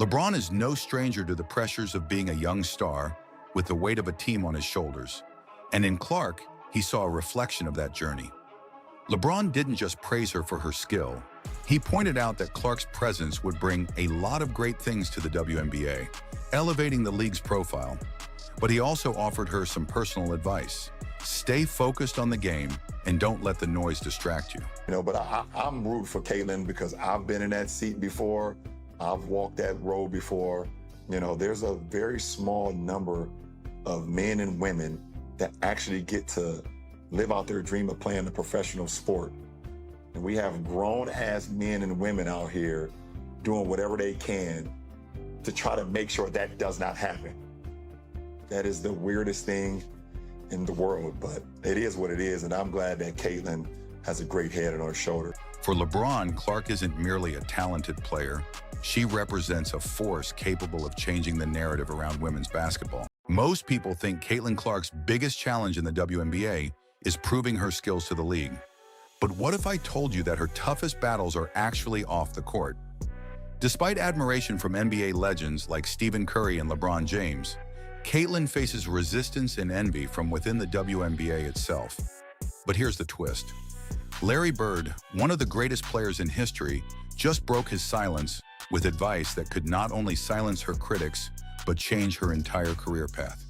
LeBron is no stranger to the pressures of being a young star with the weight of a team on his shoulders. And in Clark, he saw a reflection of that journey. LeBron didn't just praise her for her skill. He pointed out that Clark's presence would bring a lot of great things to the WNBA, elevating the league's profile. But he also offered her some personal advice. Stay focused on the game and don't let the noise distract you. But I'm rooting for Caitlin because I've been in that seat before. I've walked that road before. There's a very small number of men and women that actually get to live out their dream of playing a professional sport. And we have grown-ass men and women out here doing whatever they can to try to make sure that does not happen. That is the weirdest thing in the world, but it is what it is, and I'm glad that Caitlin has a great head on her shoulder. For LeBron, Clark isn't merely a talented player. She represents a force capable of changing the narrative around women's basketball. Most people think Caitlin Clark's biggest challenge in the WNBA is proving her skills to the league. But what if I told you that her toughest battles are actually off the court? Despite admiration from NBA legends like Stephen Curry and LeBron James, Caitlin faces resistance and envy from within the WNBA itself. But here's the twist. Larry Bird, one of the greatest players in history, just broke his silence with advice that could not only silence her critics, but change her entire career path.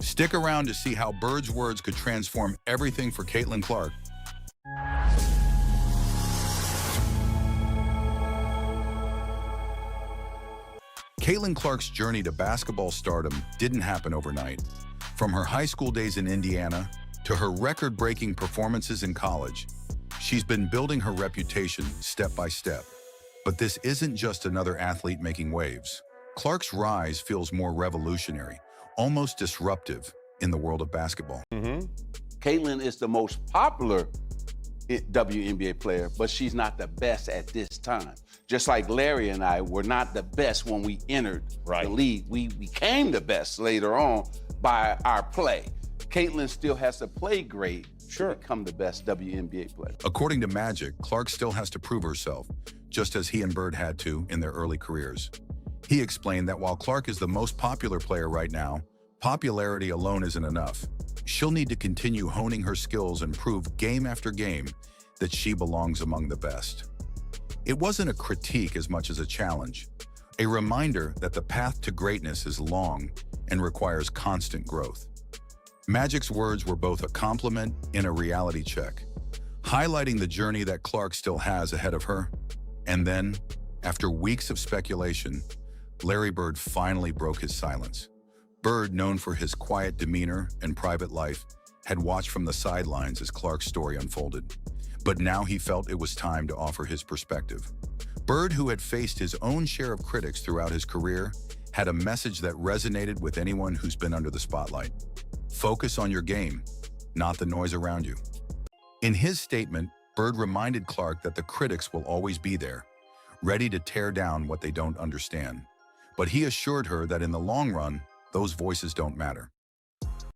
Stick around to see how Bird's words could transform everything for Caitlin Clark. Caitlin Clark's journey to basketball stardom didn't happen overnight. From her high school days in Indiana to her record-breaking performances in college, she's been building her reputation step by step. But this isn't just another athlete making waves. Clark's rise feels more revolutionary, almost disruptive in the world of basketball. Caitlin is the most popular WNBA player, but she's not the best at this time. Just like Larry and I were not the best when we entered the league. We became the best later on by our play. Caitlin still has to play great to become the best WNBA player. According to Magic, Clark still has to prove herself, just as he and Bird had to in their early careers. He explained that while Clark is the most popular player right now, popularity alone isn't enough. She'll need to continue honing her skills and prove game after game that she belongs among the best. It wasn't a critique as much as a challenge, a reminder that the path to greatness is long and requires constant growth. Magic's words were both a compliment and a reality check, highlighting the journey that Clark still has ahead of her. And then, after weeks of speculation, Larry Bird finally broke his silence. Bird, known for his quiet demeanor and private life, had watched from the sidelines as Clark's story unfolded. But now he felt it was time to offer his perspective. Bird, who had faced his own share of critics throughout his career, had a message that resonated with anyone who's been under the spotlight. Focus on your game, not the noise around you. In his statement, Bird reminded Clark that the critics will always be there, ready to tear down what they don't understand. But he assured her that in the long run, those voices don't matter.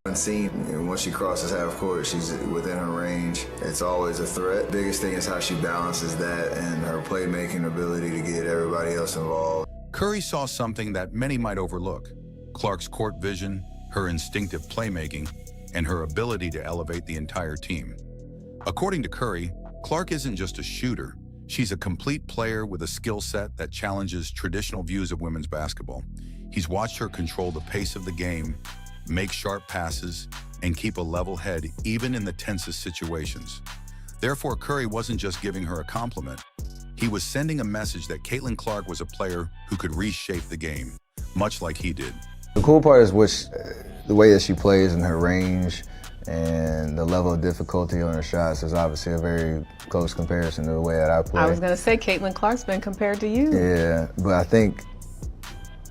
Unseen, and once she crosses half court, she's within her range. It's always a threat. Biggest thing is how she balances that and her playmaking ability to get everybody else involved. Curry saw something that many might overlook: Clark's court vision, her instinctive playmaking, and her ability to elevate the entire team. According to Curry, Clark isn't just a shooter. She's a complete player with a skill set that challenges traditional views of women's basketball. He's watched her control the pace of the game, make sharp passes, and keep a level head even in the tensest situations. Therefore, Curry wasn't just giving her a compliment. He was sending a message that Caitlin Clark was a player who could reshape the game, much like he did. The cool part is the way that she plays and her range and the level of difficulty on her shots is obviously a very close comparison to the way that I play. I was going to say Caitlin Clark's been compared to you. Yeah, but I think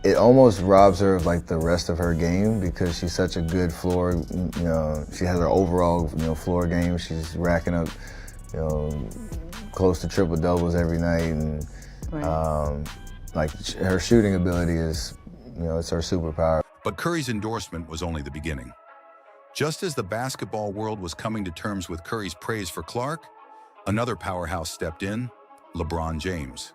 it almost robs her of like the rest of her game because she's such a good floor, she has her overall, floor game. She's racking up, close to triple doubles every night, and her shooting ability is, it's her superpower. But Curry's endorsement was only the beginning. Just as the basketball world was coming to terms with Curry's praise for Clark, another powerhouse stepped in: LeBron James.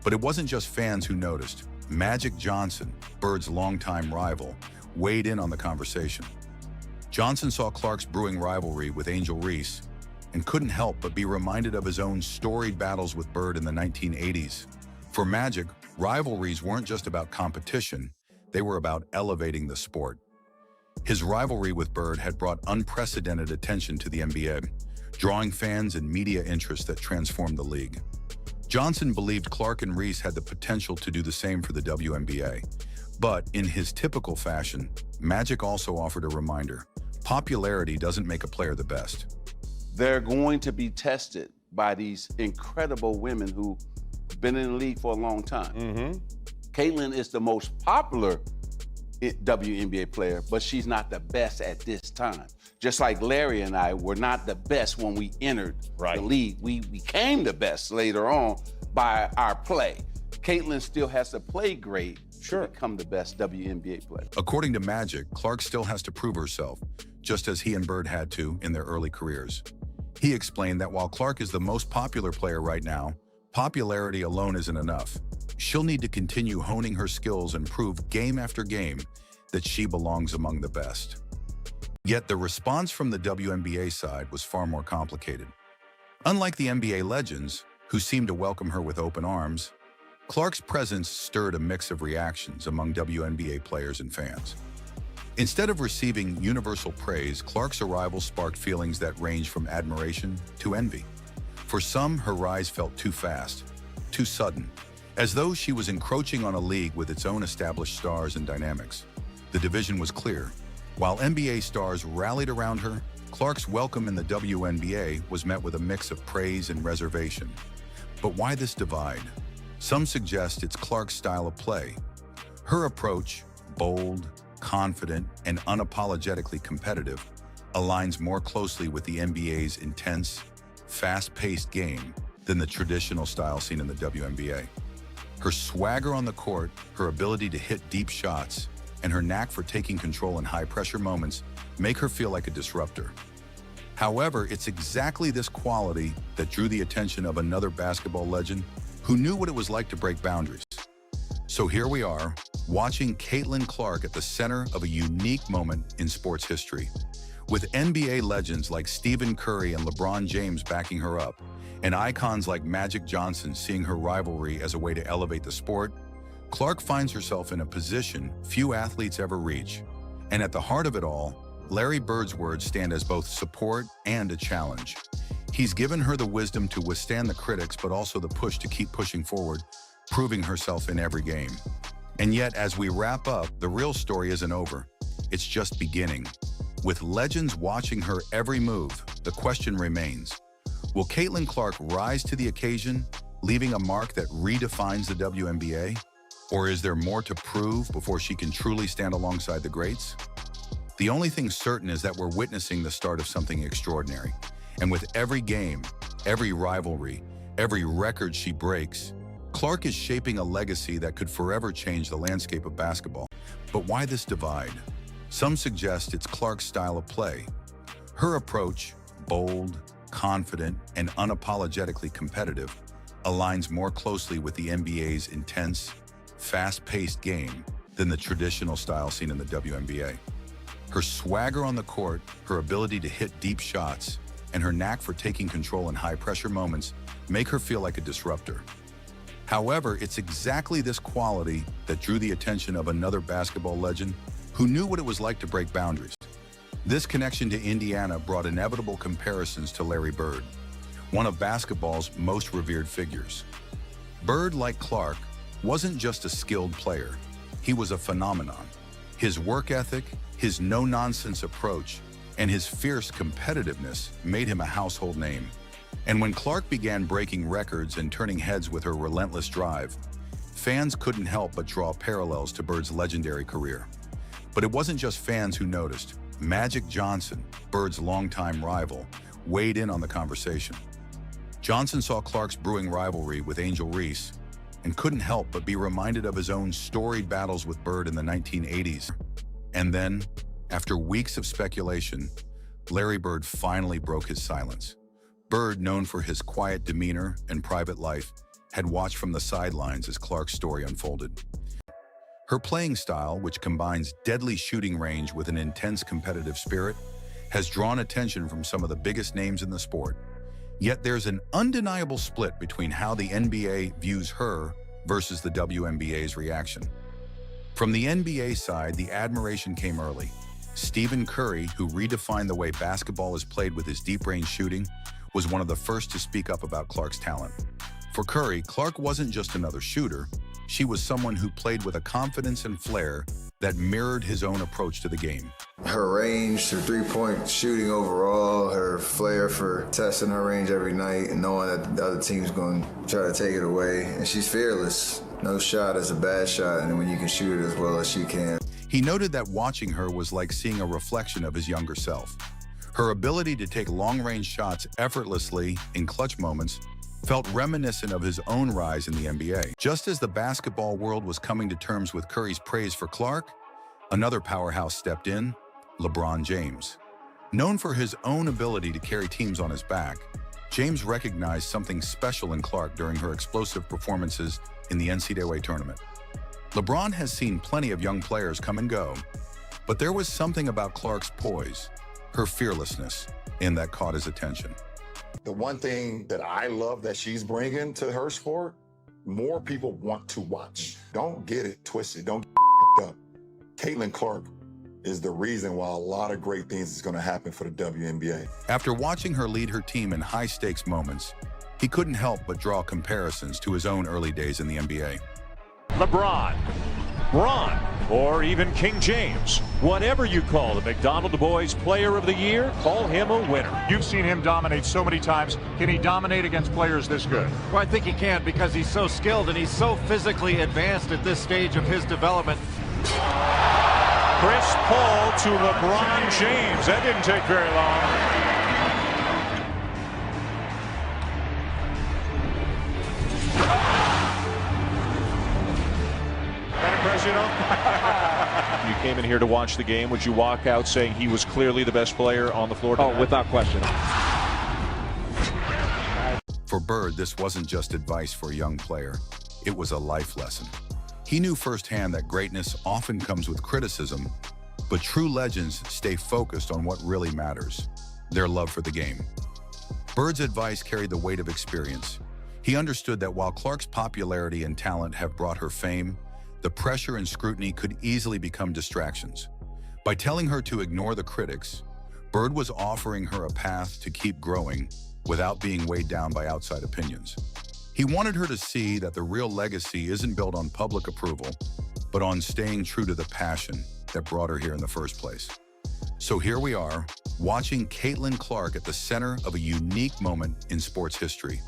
But it wasn't just fans who noticed. Magic Johnson, Bird's longtime rival, weighed in on the conversation. Johnson saw Clark's brewing rivalry with Angel Reese and couldn't help but be reminded of his own storied battles with Bird in the 1980s. For Magic, rivalries weren't just about competition, they were about elevating the sport. His rivalry with Bird had brought unprecedented attention to the NBA, drawing fans and media interest that transformed the league. Johnson believed Clark and Reese had the potential to do the same for the WNBA. But in his typical fashion, Magic also offered a reminder. Popularity doesn't make a player the best. They're going to be tested by these incredible women who've been in the league for a long time. Caitlin is the most popular WNBA player, but she's not the best at this time. Just like Larry and I were not the best when we entered the league. We became the best later on by our play. Caitlin still has to play great to become the best WNBA player. According to Magic, Clark still has to prove herself, just as he and Bird had to in their early careers. He explained that while Clark is the most popular player right now, popularity alone isn't enough. She'll need to continue honing her skills and prove game after game that she belongs among the best. Yet the response from the WNBA side was far more complicated. Unlike the NBA legends, who seemed to welcome her with open arms, Clark's presence stirred a mix of reactions among WNBA players and fans. Instead of receiving universal praise, Clark's arrival sparked feelings that ranged from admiration to envy. For some, her rise felt too fast, too sudden, as though she was encroaching on a league with its own established stars and dynamics. The division was clear. While NBA stars rallied around her, Clark's welcome in the WNBA was met with a mix of praise and reservation. But why this divide? Some suggest it's Clark's style of play. Her approach, bold, confident, and unapologetically competitive, aligns more closely with the NBA's intense, fast-paced game than the traditional style seen in the WNBA. Her swagger on the court, her ability to hit deep shots, and her knack for taking control in high-pressure moments make her feel like a disruptor. However, it's exactly this quality that drew the attention of another basketball legend who knew what it was like to break boundaries. So here we are, watching Caitlin Clark at the center of a unique moment in sports history. With NBA legends like Stephen Curry and LeBron James backing her up, and icons like Magic Johnson seeing her rivalry as a way to elevate the sport, Clark finds herself in a position few athletes ever reach. And at the heart of it all, Larry Bird's words stand as both support and a challenge. He's given her the wisdom to withstand the critics, but also the push to keep pushing forward, proving herself in every game. And yet, as we wrap up, the real story isn't over. It's just beginning. With legends watching her every move, the question remains, will Caitlin Clark rise to the occasion, leaving a mark that redefines the WNBA? Or is there more to prove before she can truly stand alongside the greats? The only thing certain is that we're witnessing the start of something extraordinary. And with every game, every rivalry, every record she breaks, Clark is shaping a legacy that could forever change the landscape of basketball. But why this divide? Some suggest it's Clark's style of play. Her approach, bold, confident, and unapologetically competitive, aligns more closely with the NBA's intense, fast-paced game than the traditional style seen in the WNBA. Her swagger on the court, her ability to hit deep shots, and her knack for taking control in high-pressure moments make her feel like a disruptor. However, it's exactly this quality that drew the attention of another basketball legend who knew what it was like to break boundaries. This connection to Indiana brought inevitable comparisons to Larry Bird, one of basketball's most revered figures. Bird, like Clark, wasn't just a skilled player, he was a phenomenon. His work ethic, his no-nonsense approach, and his fierce competitiveness made him a household name. And when Clark began breaking records and turning heads with her relentless drive, fans couldn't help but draw parallels to Bird's legendary career. But it wasn't just fans who noticed. Magic Johnson, Bird's longtime rival, weighed in on the conversation. Johnson saw Clark's brewing rivalry with Angel Reese and couldn't help but be reminded of his own storied battles with Bird in the 1980s. And then, after weeks of speculation, Larry Bird finally broke his silence. Bird, known for his quiet demeanor and private life, had watched from the sidelines as Clark's story unfolded. Her playing style, which combines deadly shooting range with an intense competitive spirit, has drawn attention from some of the biggest names in the sport. Yet there's an undeniable split between how the NBA views her versus the WNBA's reaction. From the NBA side, the admiration came early. Stephen Curry, who redefined the way basketball is played with his deep-range shooting, was one of the first to speak up about Clark's talent. For Curry, Clark wasn't just another shooter. She was someone who played with a confidence and flair that mirrored his own approach to the game. Her range, her three-point shooting overall, her flair for testing her range every night and knowing that the other team's going to try to take it away. And she's fearless. No shot is a bad shot, and when you can shoot it as well as she can. He noted that watching her was like seeing a reflection of his younger self. Her ability to take long-range shots effortlessly in clutch moments felt reminiscent of his own rise in the NBA. Just as the basketball world was coming to terms with Curry's praise for Clark, another powerhouse stepped in, LeBron James. Known for his own ability to carry teams on his back, James recognized something special in Clark during her explosive performances in the NCAA tournament. LeBron has seen plenty of young players come and go, but there was something about Clark's poise, her fearlessness, and that caught his attention. The one thing that I love that she's bringing to her sport, more people want to watch. Don't get it twisted. Don't get up. Caitlin Clark is the reason why a lot of great things is going to happen for the WNBA. After watching her lead her team in high-stakes moments, he couldn't help but draw comparisons to his own early days in the NBA. LeBron, Bron, or even King James. Whatever you call the McDonald Boys Player of the Year, call him a winner. You've seen him dominate so many times. Can he dominate against players this good? Well, I think he can because he's so skilled and he's so physically advanced at this stage of his development. Chris Paul to LeBron James. That didn't take very long. You came in here to watch the game. Would you walk out saying he was clearly the best player on the floor tonight? Oh, without question. For Bird, this wasn't just advice for a young player. It was a life lesson. He knew firsthand that greatness often comes with criticism, but true legends stay focused on what really matters, their love for the game. Bird's advice carried the weight of experience. He understood that while Clark's popularity and talent have brought her fame, the pressure and scrutiny could easily become distractions. By telling her to ignore the critics, Bird was offering her a path to keep growing without being weighed down by outside opinions. He wanted her to see that the real legacy isn't built on public approval, but on staying true to the passion that brought her here in the first place. So here we are, watching Caitlin Clark at the center of a unique moment in sports history.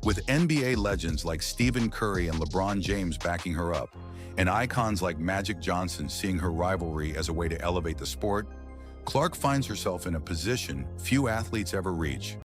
With NBA legends like Stephen Curry and LeBron James backing her up, and icons like Magic Johnson seeing her rivalry as a way to elevate the sport, Clark finds herself in a position few athletes ever reach.